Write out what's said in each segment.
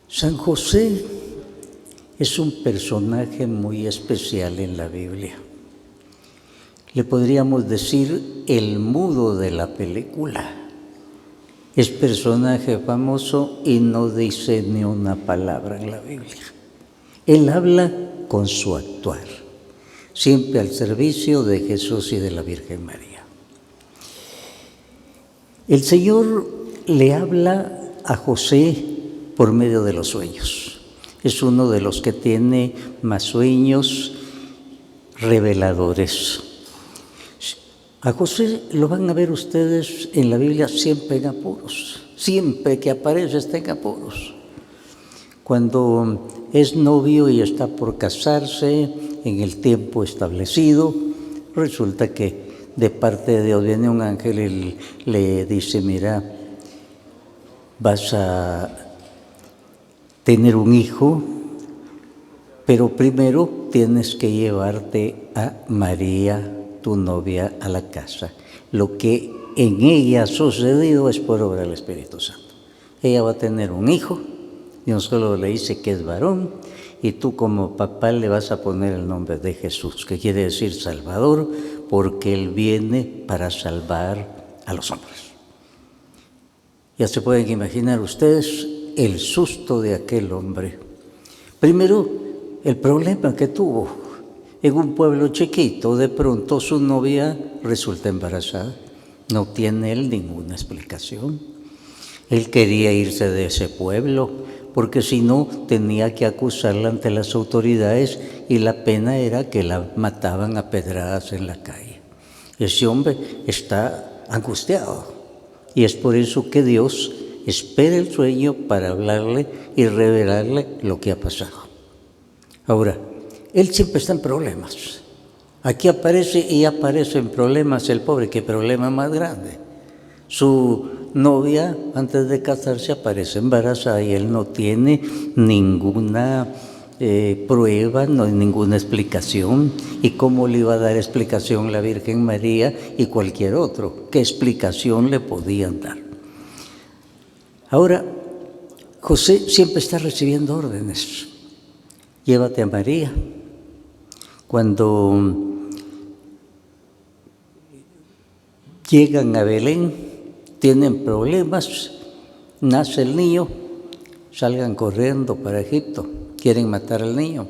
San José es un personaje muy especial en la Biblia. Le podríamos decir el mudo de la película. Es personaje famoso y no dice ni una palabra en la Biblia. Él habla con su actuar, siempre al servicio de Jesús y de la Virgen María. El Señor le habla a José por medio de los sueños. Es uno de los que tiene más sueños reveladores. A José lo van a ver ustedes en la Biblia siempre en apuros. Siempre que aparece está en apuros. Cuando es novio y está por casarse en el tiempo establecido, resulta que de parte de Dios viene un ángel y le dice: mira, vas a tener un hijo, pero primero tienes que llevarte a María, tu novia, a la casa. Lo que en ella ha sucedido es por obra del Espíritu Santo. Ella va a tener un hijo, Dios solo le dice que es varón, y tú como papá le vas a poner el nombre de Jesús, que quiere decir Salvador, porque Él viene para salvar a los hombres. Ya se pueden imaginar ustedes el susto de aquel hombre. Primero, el problema que tuvo. En un pueblo chiquito, de pronto su novia resulta embarazada. No tiene él ninguna explicación. Él quería irse de ese pueblo, porque si no, tenía que acusarla ante las autoridades y la pena era que la mataban a pedradas en la calle. Ese hombre está angustiado y es por eso que Dios espera el sueño para hablarle y revelarle lo que ha pasado. Ahora, él siempre está en problemas. Aquí aparece y aparece en problemas el pobre. ¿Qué problema más grande? Su novia, antes de casarse, aparece embarazada y él no tiene ninguna prueba, no hay ninguna explicación. ¿Y cómo le iba a dar explicación la Virgen María y cualquier otro? ¿Qué explicación le podían dar? Ahora, José siempre está recibiendo órdenes. Llévate a María. Cuando llegan a Belén, tienen problemas, nace el niño, salgan corriendo para Egipto, quieren matar al niño.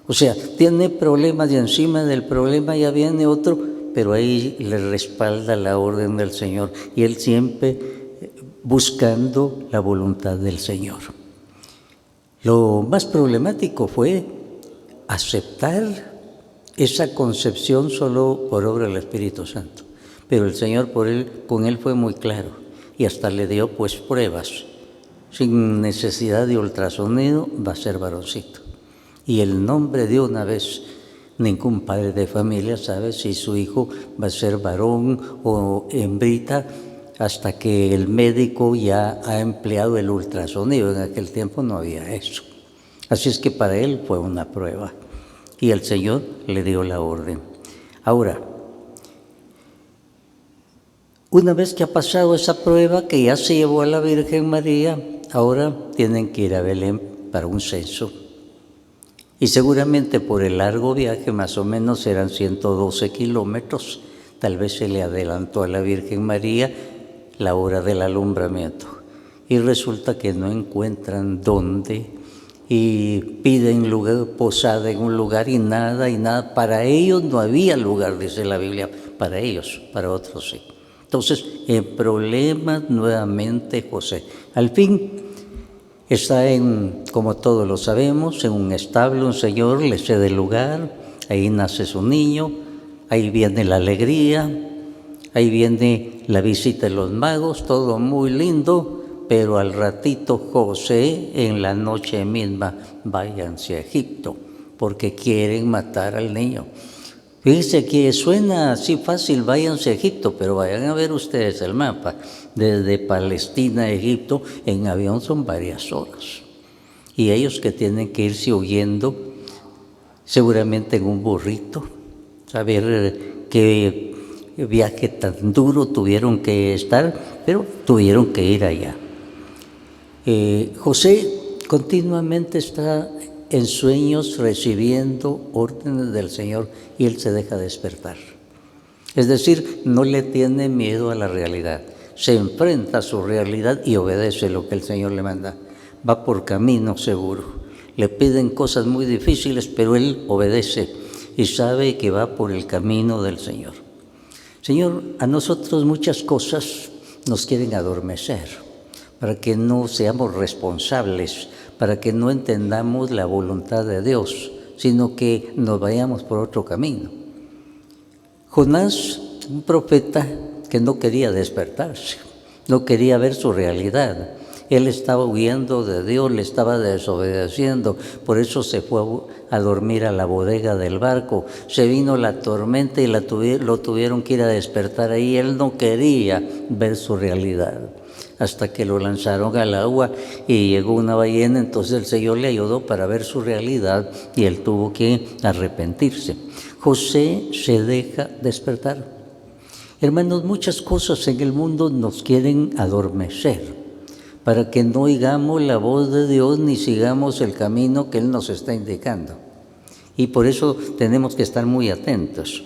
O sea, tiene problemas y encima del problema ya viene otro, pero ahí le respalda la orden del Señor y él siempre buscando la voluntad del Señor. Lo más problemático fue aceptar esa concepción solo por obra del Espíritu Santo. Pero el Señor con él fue muy claro y hasta le dio pues pruebas. Sin necesidad de ultrasonido va a ser varoncito. Y el nombre de una vez, ningún padre de familia sabe si su hijo va a ser varón o hembrita hasta que el médico ya ha empleado el ultrasonido. En aquel tiempo no había eso. Así es que para él fue una prueba. Y el Señor le dio la orden. Ahora, una vez que ha pasado esa prueba, que ya se llevó a la Virgen María, ahora tienen que ir a Belén para un censo. Y seguramente por el largo viaje, más o menos eran 112 kilómetros, tal vez se le adelantó a la Virgen María la hora del alumbramiento. Y resulta que no encuentran dónde y piden lugar, posada en un lugar y nada. Para ellos no había lugar, dice la Biblia, para ellos, para otros sí. Entonces, en problemas nuevamente José. Al fin está como todos lo sabemos, en un establo, un señor le cede el lugar, ahí nace su niño, ahí viene la alegría, ahí viene la visita de los magos, todo muy lindo. Pero al ratito José, en la noche misma, váyanse a Egipto, porque quieren matar al niño. Fíjense que suena así fácil, váyanse a Egipto, pero vayan a ver ustedes el mapa. Desde Palestina a Egipto, en avión son varias horas. Y ellos que tienen que irse huyendo, seguramente en un burrito, saber qué viaje tan duro tuvieron que estar, pero tuvieron que ir allá. José continuamente está en sueños recibiendo órdenes del Señor y él se deja despertar. Es decir, no le tiene miedo a la realidad, se enfrenta a su realidad y obedece lo que el Señor le manda. Va por camino seguro. Le piden cosas muy difíciles, pero él obedece y sabe que va por el camino del Señor. Señor, a nosotros muchas cosas nos quieren adormecer para que no seamos responsables, para que no entendamos la voluntad de Dios, sino que nos vayamos por otro camino. Jonás, un profeta que no quería despertarse, no quería ver su realidad. Él estaba huyendo de Dios, le estaba desobedeciendo, por eso se fue a dormir a la bodega del barco. Se vino la tormenta y lo tuvieron que ir a despertar ahí. Él no quería ver su realidad, hasta que lo lanzaron al agua y llegó una ballena. Entonces el Señor le ayudó para ver su realidad y él tuvo que arrepentirse. José se deja despertar. Hermanos, muchas cosas en el mundo nos quieren adormecer para que no oigamos la voz de Dios ni sigamos el camino que Él nos está indicando. Y por eso tenemos que estar muy atentos.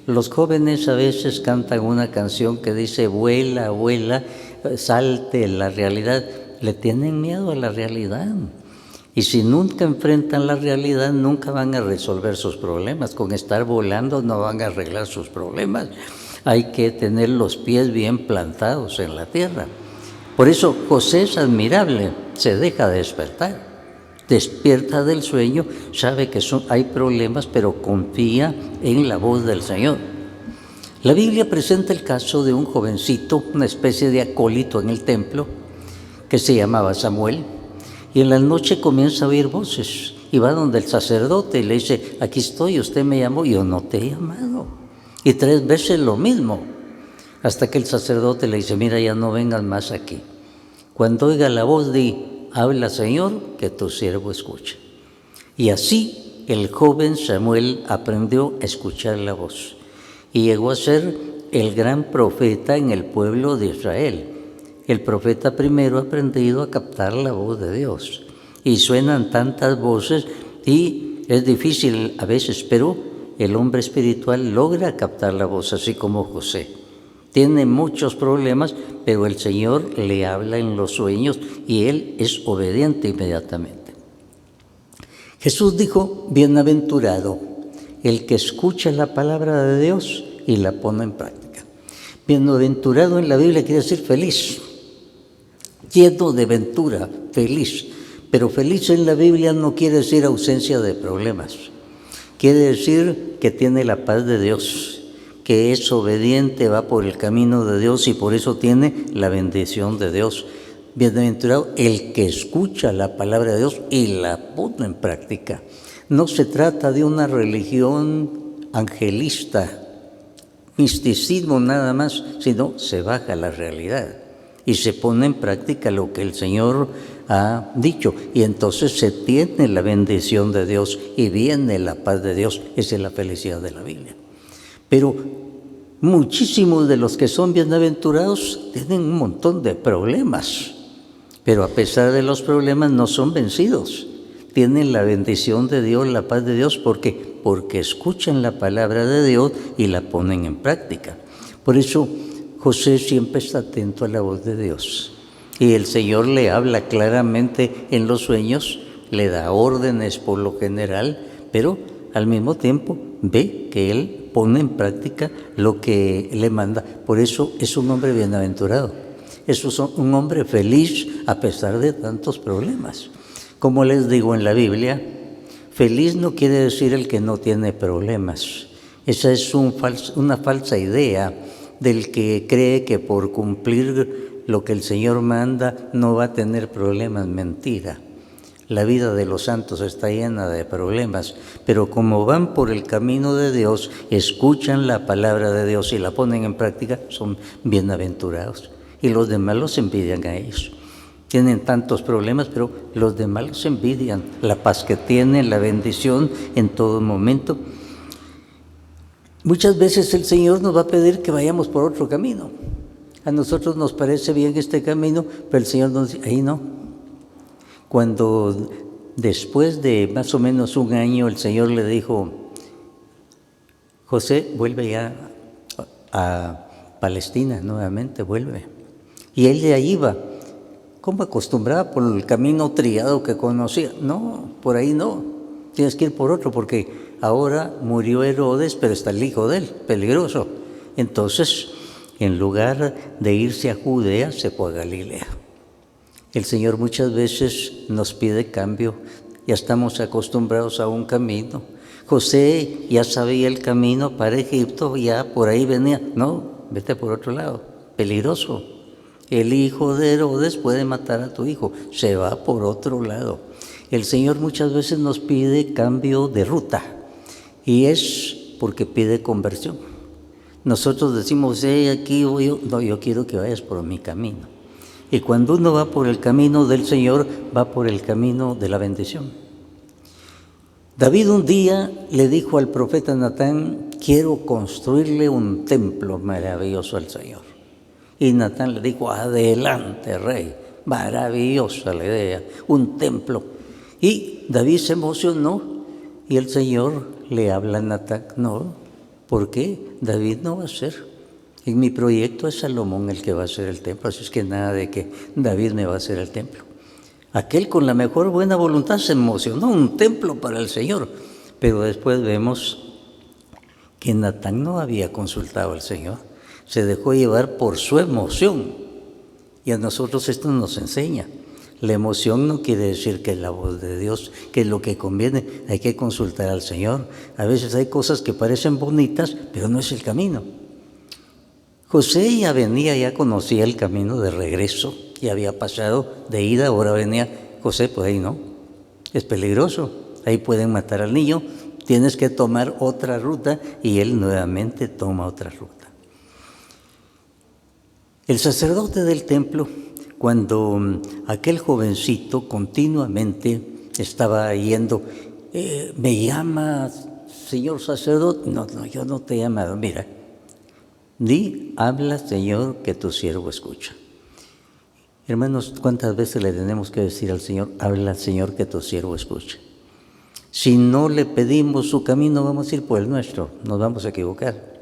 Los jóvenes a veces cantan una canción que dice: vuela, vuela, salte la realidad. Le tienen miedo a la realidad. Y si nunca enfrentan la realidad, nunca van a resolver sus problemas. Con estar volando no van a arreglar sus problemas. Hay que tener los pies bien plantados en la tierra. Por eso José es admirable, se deja despertar, despierta del sueño, sabe que hay problemas, pero confía en la voz del Señor. La Biblia presenta el caso de un jovencito, una especie de acólito en el templo, que se llamaba Samuel, y en la noche comienza a oír voces, y va donde el sacerdote y le dice: aquí estoy, usted me llamó. Yo no te he llamado. Y 3 veces lo mismo, hasta que el sacerdote le dice: mira, ya no vengas más aquí. Cuando oiga la voz, di: habla, Señor, que tu siervo escucha. Y así el joven Samuel aprendió a escuchar la voz y llegó a ser el gran profeta en el pueblo de Israel. El profeta primero ha aprendido a captar la voz de Dios. Y suenan tantas voces y es difícil a veces, pero el hombre espiritual logra captar la voz, así como José. Tiene muchos problemas, pero el Señor le habla en los sueños y él es obediente inmediatamente. Jesús dijo: bienaventurado el que escucha la palabra de Dios y la pone en práctica. Bienaventurado en la Biblia quiere decir feliz, lleno de ventura, feliz. Pero feliz en la Biblia no quiere decir ausencia de problemas. Quiere decir que tiene la paz de Dios, que es obediente, va por el camino de Dios y por eso tiene la bendición de Dios. Bienaventurado el que escucha la palabra de Dios y la pone en práctica. No se trata de una religión angelista, misticismo nada más, sino se baja la realidad y se pone en práctica lo que el Señor ha dicho. Y entonces se tiene la bendición de Dios y viene la paz de Dios. Esa es la felicidad de la Biblia. Pero muchísimos de los que son bienaventurados tienen un montón de problemas, pero a pesar de los problemas no son vencidos. Tienen la bendición de Dios, la paz de Dios, porque escuchan la palabra de Dios y la ponen en práctica. Por eso José siempre está atento a la voz de Dios. Y el Señor le habla claramente en los sueños, le da órdenes por lo general, pero al mismo tiempo ve que Él pone en práctica lo que le manda. Por eso es un hombre bienaventurado. Es un hombre feliz a pesar de tantos problemas. Como les digo en la Biblia, feliz no quiere decir el que no tiene problemas. Esa es una falsa idea del que cree que por cumplir lo que el Señor manda no va a tener problemas. Mentira. La vida de los santos está llena de problemas, pero como van por el camino de Dios, escuchan la palabra de Dios y la ponen en práctica, son bienaventurados. Y los demás los envidian a ellos. Tienen tantos problemas, pero los demás los envidian. La paz que tienen, la bendición en todo momento. Muchas veces el Señor nos va a pedir que vayamos por otro camino. A nosotros nos parece bien este camino, pero el Señor nos dice: ahí no. Cuando después de más o menos un año el Señor le dijo, José, vuelve ya a Palestina nuevamente, vuelve. Y él de ahí iba, como acostumbraba por el camino triado que conocía. No, por ahí no, tienes que ir por otro, porque ahora murió Herodes, pero está el hijo de él, peligroso. Entonces, en lugar de irse a Judea, se fue a Galilea. El Señor muchas veces nos pide cambio, ya estamos acostumbrados a un camino. José ya sabía el camino para Egipto, ya por ahí venía. No, vete por otro lado, peligroso. El hijo de Herodes puede matar a tu hijo, se va por otro lado. El Señor muchas veces nos pide cambio de ruta y es porque pide conversión. Nosotros decimos, aquí voy yo. No, yo quiero que vayas por mi camino. Y cuando uno va por el camino del Señor, va por el camino de la bendición. David un día le dijo al profeta Natán, quiero construirle un templo maravilloso al Señor. Y Natán le dijo, adelante, rey, maravillosa la idea, un templo. Y David se emocionó y el Señor le habla a Natán, no, ¿por qué? David no va a ser. En mi proyecto es Salomón el que va a hacer el templo, así es que nada de que David me va a hacer el templo. Aquel con la mejor buena voluntad se emocionó, un templo para el Señor. Pero después vemos que Natán no había consultado al Señor, se dejó llevar por su emoción. Y a nosotros esto nos enseña. La emoción no quiere decir que es la voz de Dios, que es lo que conviene, hay que consultar al Señor. A veces hay cosas que parecen bonitas, pero no es el camino. José ya conocía el camino de regreso, ya había pasado de ida, ahora venía José, pues ahí no, es peligroso, ahí pueden matar al niño, tienes que tomar otra ruta, y él nuevamente toma otra ruta. El sacerdote del templo, cuando aquel jovencito continuamente estaba yendo, me llama, señor sacerdote, no, yo no te he llamado, mira, di, habla, Señor, que tu siervo escucha. Hermanos, ¿cuántas veces le tenemos que decir al Señor, habla, Señor, que tu siervo escucha? Si no le pedimos su camino, vamos a ir por el nuestro, nos vamos a equivocar.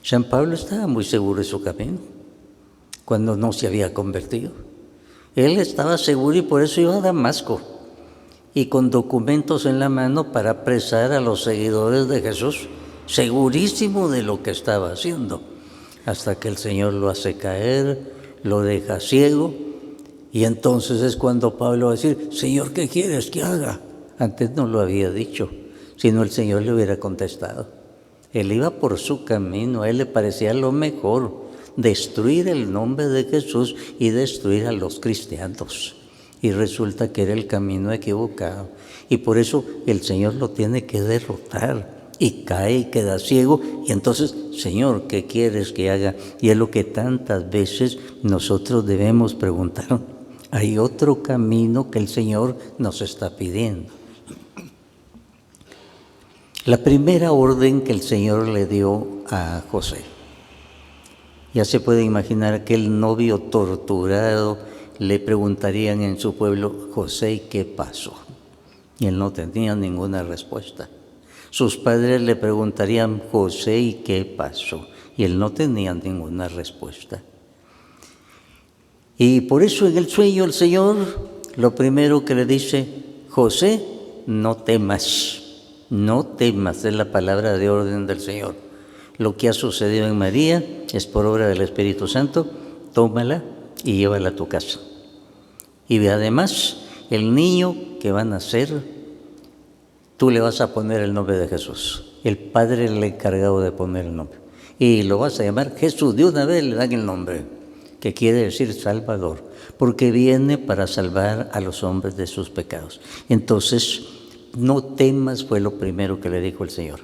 San Pablo estaba muy seguro de su camino, cuando no se había convertido. Él estaba seguro y por eso iba a Damasco, y con documentos en la mano para apresar a los seguidores de Jesús, segurísimo de lo que estaba haciendo. Hasta que el Señor lo hace caer, lo deja ciego, y entonces es cuando Pablo va a decir, Señor, ¿qué quieres que haga? Antes no lo había dicho, sino el Señor le hubiera contestado. Él iba por su camino, a él le parecía lo mejor, destruir el nombre de Jesús y destruir a los cristianos. Y resulta que era el camino equivocado, y por eso el Señor lo tiene que derrotar. Y cae y queda ciego, y entonces, Señor, ¿qué quieres que haga? Y es lo que tantas veces nosotros debemos preguntar. Hay otro camino que el Señor nos está pidiendo. La primera orden que el Señor le dio a José. Ya se puede imaginar aquel novio torturado, le preguntarían en su pueblo, José, ¿y qué pasó? Y él no tenía ninguna respuesta. Sus padres le preguntarían, José, ¿y qué pasó? Y él no tenía ninguna respuesta. Y por eso en el sueño el Señor, lo primero que le dice, José, no temas, es la palabra de orden del Señor. Lo que ha sucedido en María es por obra del Espíritu Santo, tómala y llévala a tu casa. Y además, el niño que va a nacer, tú le vas a poner el nombre de Jesús. El Padre le ha encargado de poner el nombre. Y lo vas a llamar Jesús. De una vez le dan el nombre, que quiere decir Salvador, porque viene para salvar a los hombres de sus pecados. Entonces, no temas, fue lo primero que le dijo el Señor.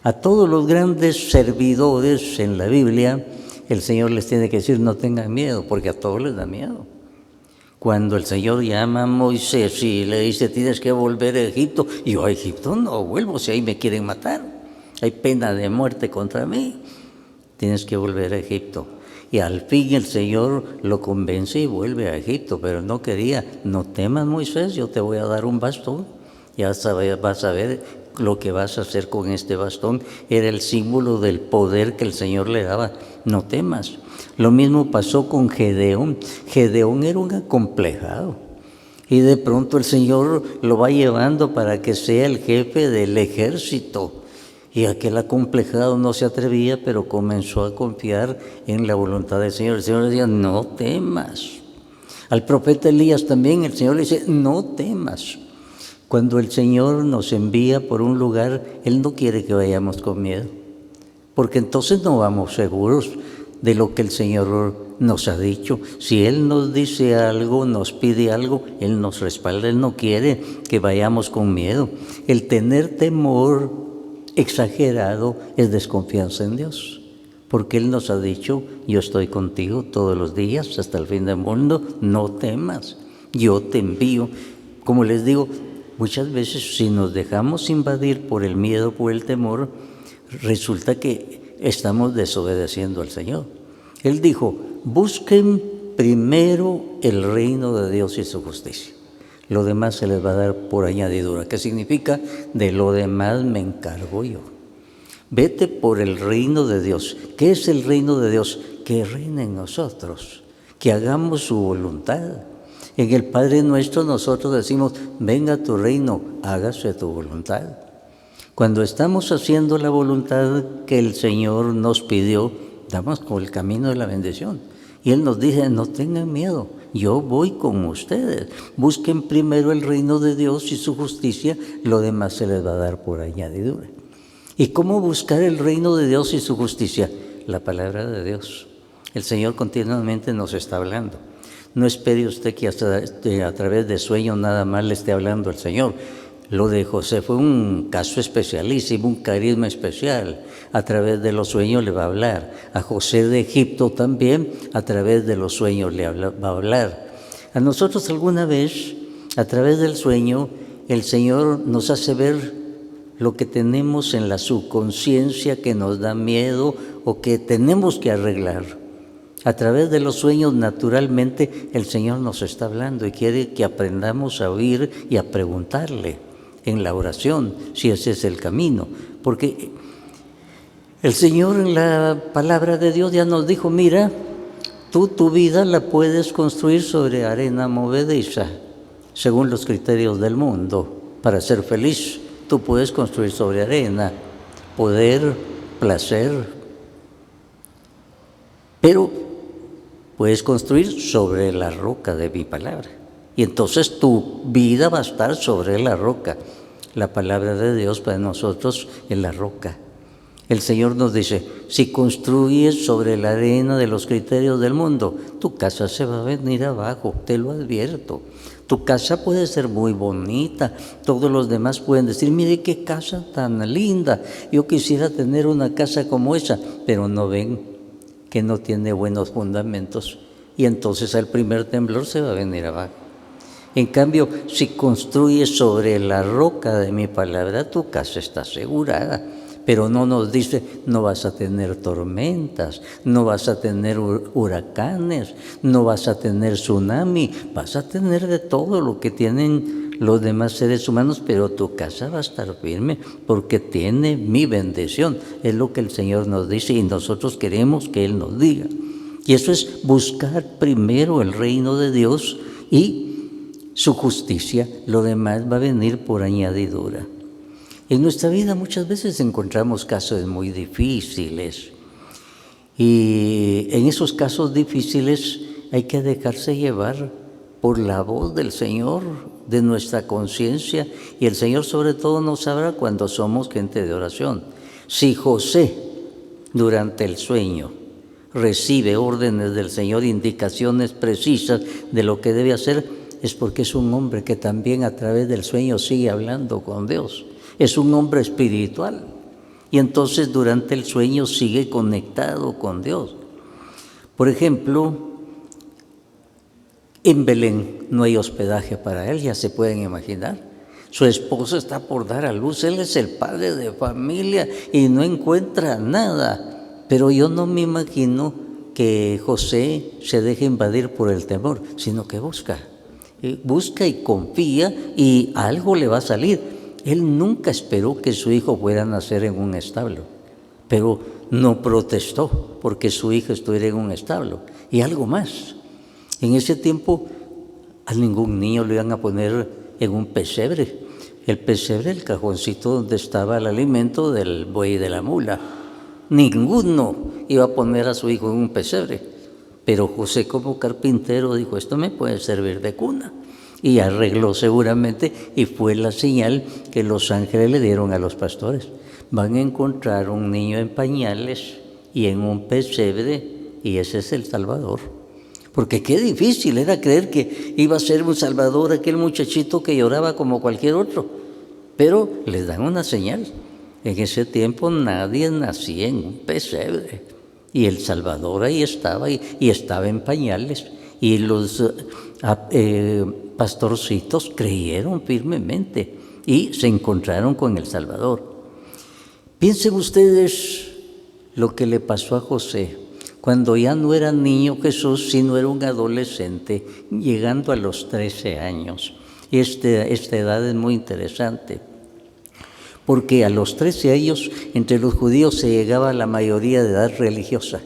A todos los grandes servidores en la Biblia, el Señor les tiene que decir, no tengan miedo, porque a todos les da miedo. Cuando el Señor llama a Moisés y le dice, tienes que volver a Egipto, y yo a Egipto no vuelvo, si ahí me quieren matar, hay pena de muerte contra mí, tienes que volver a Egipto. Y al fin el Señor lo convence y vuelve a Egipto, pero no quería. No temas, Moisés, yo te voy a dar un bastón. Ya vas a ver lo que vas a hacer con este bastón. Era el símbolo del poder que el Señor le daba. No temas. Lo mismo pasó con Gedeón. Gedeón era un acomplejado. Y de pronto el Señor lo va llevando para que sea el jefe del ejército. Y aquel acomplejado no se atrevía, pero comenzó a confiar en la voluntad del Señor. El Señor le decía, no temas. Al profeta Elías también el Señor le dice, no temas. Cuando el Señor nos envía por un lugar, Él no quiere que vayamos con miedo, porque entonces no vamos seguros de lo que el Señor nos ha dicho. Si Él nos dice algo, nos pide algo, Él nos respalda. Él no quiere que vayamos con miedo. El tener temor exagerado es desconfianza en Dios, porque Él nos ha dicho, yo estoy contigo todos los días hasta el fin del mundo, no temas, yo te envío. Como les digo, muchas veces si nos dejamos invadir por el miedo, por el temor, resulta que estamos desobedeciendo al Señor. Él dijo, busquen primero el reino de Dios y su justicia. Lo demás se les va a dar por añadidura. ¿Qué significa? De lo demás me encargo yo. Vete por el reino de Dios. ¿Qué es el reino de Dios? Que reine en nosotros, que hagamos su voluntad. En el Padre Nuestro nosotros decimos, venga tu reino, hágase tu voluntad. Cuando estamos haciendo la voluntad que el Señor nos pidió, damos por el camino de la bendición. Y Él nos dice, no tengan miedo, yo voy con ustedes. Busquen primero el reino de Dios y su justicia, lo demás se les va a dar por añadidura. ¿Y cómo buscar el reino de Dios y su justicia? La palabra de Dios. El Señor continuamente nos está hablando. No espere usted que a través de sueños nada más le esté hablando el Señor. Lo de José fue un caso especialísimo, un carisma especial. A través de los sueños le va a hablar. A José de Egipto también, a través de los sueños va a hablar. A nosotros alguna vez, a través del sueño, el Señor nos hace ver lo que tenemos en la subconsciencia que nos da miedo o que tenemos que arreglar. A través de los sueños, naturalmente, el Señor nos está hablando y quiere que aprendamos a oír y a preguntarle en la oración, si ese es el camino. Porque el Señor en la palabra de Dios ya nos dijo, mira, tú tu vida la puedes construir sobre arena movediza, según los criterios del mundo. Para ser feliz, tú puedes construir sobre arena, poder, placer, pero puedes construir sobre la roca de mi palabra. Y entonces tu vida va a estar sobre la roca. La palabra de Dios para nosotros es la roca. El Señor nos dice, si construyes sobre la arena de los criterios del mundo, tu casa se va a venir abajo, te lo advierto. Tu casa puede ser muy bonita, todos los demás pueden decir, mire qué casa tan linda, yo quisiera tener una casa como esa, pero no ven que no tiene buenos fundamentos y entonces al primer temblor se va a venir abajo. En cambio, si construyes sobre la roca de mi palabra, tu casa está asegurada. Pero no nos dice, no vas a tener tormentas, no vas a tener huracanes, no vas a tener tsunami, vas a tener de todo lo que tienen los demás seres humanos, pero tu casa va a estar firme porque tiene mi bendición. Es lo que el Señor nos dice y nosotros queremos que Él nos diga. Y eso es buscar primero el reino de Dios y su justicia, lo demás va a venir por añadidura. En nuestra vida muchas veces encontramos casos muy difíciles y en esos casos difíciles hay que dejarse llevar por la voz del Señor, de nuestra conciencia, y el Señor sobre todo nos habla cuando somos gente de oración. Si José durante el sueño recibe órdenes del Señor, indicaciones precisas de lo que debe hacer, es porque es un hombre que también a través del sueño sigue hablando con Dios. Es un hombre espiritual y entonces durante el sueño sigue conectado con Dios. Por ejemplo, en Belén no hay hospedaje para él, ya se pueden imaginar. Su esposa está por dar a luz, él es el padre de familia y no encuentra nada. Pero yo no me imagino que José se deje invadir por el temor, sino que busca y confía y algo le va a salir. Él nunca esperó que su hijo fuera a nacer en un establo, pero no protestó porque su hijo estuviera en un establo. Y algo más, en ese tiempo a ningún niño lo iban a poner en un pesebre. El pesebre, el cajoncito donde estaba el alimento del buey y de la mula. Ninguno iba a poner a su hijo en un pesebre. Pero José, como carpintero, dijo, esto me puede servir de cuna. Y arregló seguramente, y fue la señal que los ángeles le dieron a los pastores. Van a encontrar un niño en pañales y en un pesebre, y ese es el Salvador. Porque qué difícil era creer que iba a ser un Salvador aquel muchachito que lloraba como cualquier otro. Pero les dan una señal. En ese tiempo nadie nacía en un pesebre. Y el Salvador ahí estaba, y estaba en pañales. Y los pastorcitos creyeron firmemente y se encontraron con el Salvador. Piensen ustedes lo que le pasó a José cuando ya no era niño Jesús, sino era un adolescente, llegando a los 13 años. Y esta edad es muy interesante, porque a los 13 años entre los judíos se llegaba a la mayoría de edad religiosa.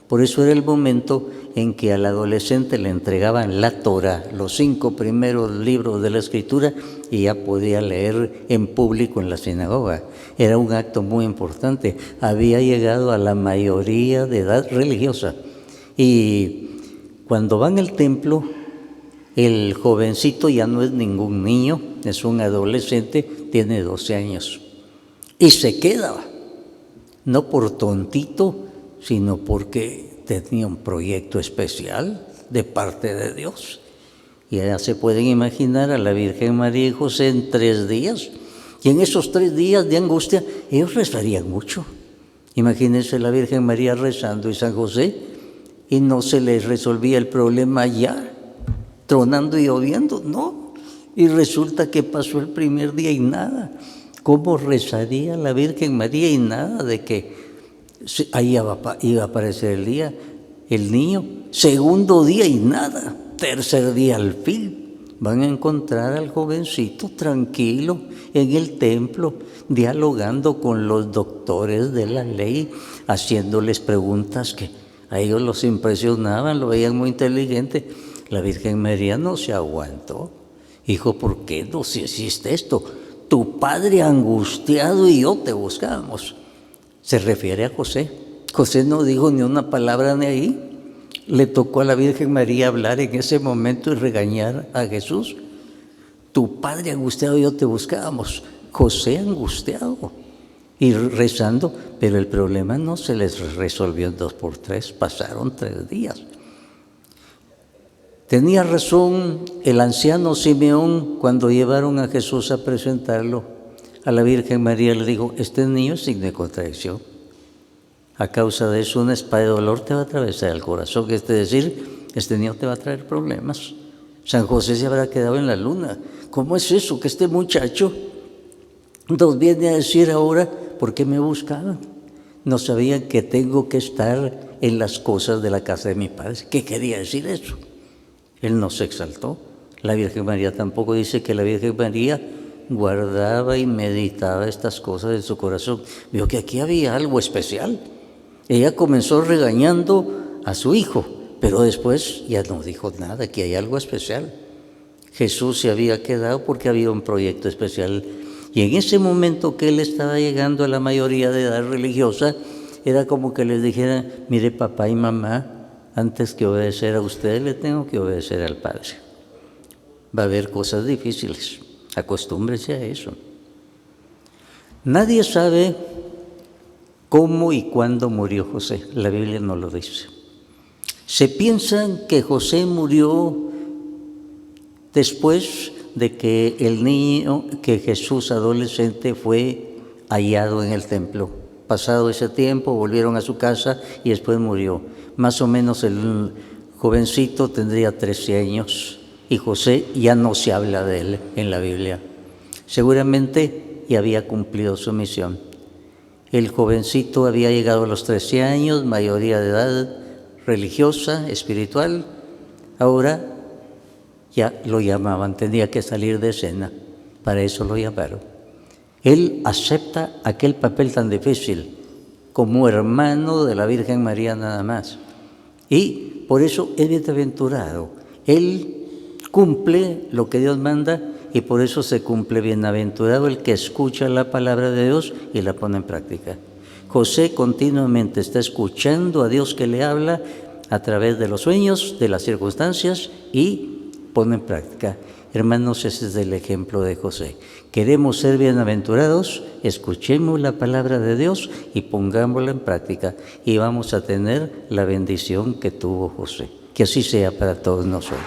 Por eso era el momento en que al adolescente le entregaban la Torá, los 5 primeros libros de la Escritura, y ya podía leer en público en la sinagoga. Era un acto muy importante. Había llegado a la mayoría de edad religiosa. Y cuando van al templo, el jovencito ya no es ningún niño, es un adolescente, tiene 12 años. Y se queda, no por tontito, sino porque tenía un proyecto especial de parte de Dios. Y ya se pueden imaginar a la Virgen María y José en 3 días. Y en esos 3 días de angustia, ellos rezarían mucho. Imagínense la Virgen María rezando y San José, y no se les resolvía el problema ya, tronando y lloviendo, no. Y resulta que pasó el primer día y nada. ¿Cómo rezaría la Virgen María y nada de que ahí iba a aparecer el niño? Segundo día y nada. Tercer día al fin. Van a encontrar al jovencito tranquilo en el templo, dialogando con los doctores de la ley, haciéndoles preguntas que a ellos los impresionaban, lo veían muy inteligente. La Virgen María no se aguantó. Hijo, ¿por qué nos hiciste esto? Tu padre angustiado y yo te buscábamos. Se refiere a José. José no dijo ni una palabra ni ahí. Le tocó a la Virgen María hablar en ese momento y regañar a Jesús. Tu padre angustiado y yo te buscábamos. José angustiado y rezando, pero el problema no se les resolvió en 2 por 3, pasaron 3 días. Tenía razón el anciano Simeón cuando llevaron a Jesús a presentarlo. A la Virgen María le dijo, este niño es signo de contradicción. A causa de eso una espada de dolor te va a atravesar el corazón, es decir, este niño te va a traer problemas. San José se habrá quedado en la luna. ¿Cómo es eso que este muchacho nos viene a decir ahora por qué me buscaban? No sabían que tengo que estar en las cosas de la casa de mi padre. ¿Qué quería decir eso? Él no se exaltó. La Virgen María tampoco. Dice que la Virgen María guardaba y meditaba estas cosas en su corazón. Vio que aquí había algo especial. Ella comenzó regañando a su hijo, pero después ya no dijo nada, que hay algo especial. Jesús se había quedado porque había un proyecto especial. Y en ese momento que él estaba llegando a la mayoría de edad religiosa, era como que les dijera, mire papá y mamá, antes que obedecer a ustedes le tengo que obedecer al Padre. Va a haber cosas difíciles, acostúmbrese a eso. Nadie sabe cómo y cuándo murió José, la Biblia no lo dice. Se piensa que José murió después de que el niño, que Jesús adolescente, fue hallado en el templo. Pasado ese tiempo volvieron a su casa y después murió. Más o menos el jovencito tendría 13 años y José ya no se habla de él en la Biblia. Seguramente ya había cumplido su misión. El jovencito había llegado a los 13 años, mayoría de edad, religiosa, espiritual, ahora ya lo llamaban, tenía que salir de escena, para eso lo llamaron. Él acepta aquel papel tan difícil como hermano de la Virgen María nada más. Y por eso es bienaventurado. Él cumple lo que Dios manda y por eso se cumple bienaventurado el que escucha la palabra de Dios y la pone en práctica. José continuamente está escuchando a Dios que le habla a través de los sueños, de las circunstancias y pone en práctica. Hermanos, ese es el ejemplo de José. Queremos ser bienaventurados, escuchemos la palabra de Dios y pongámosla en práctica y vamos a tener la bendición que tuvo José. Que así sea para todos nosotros.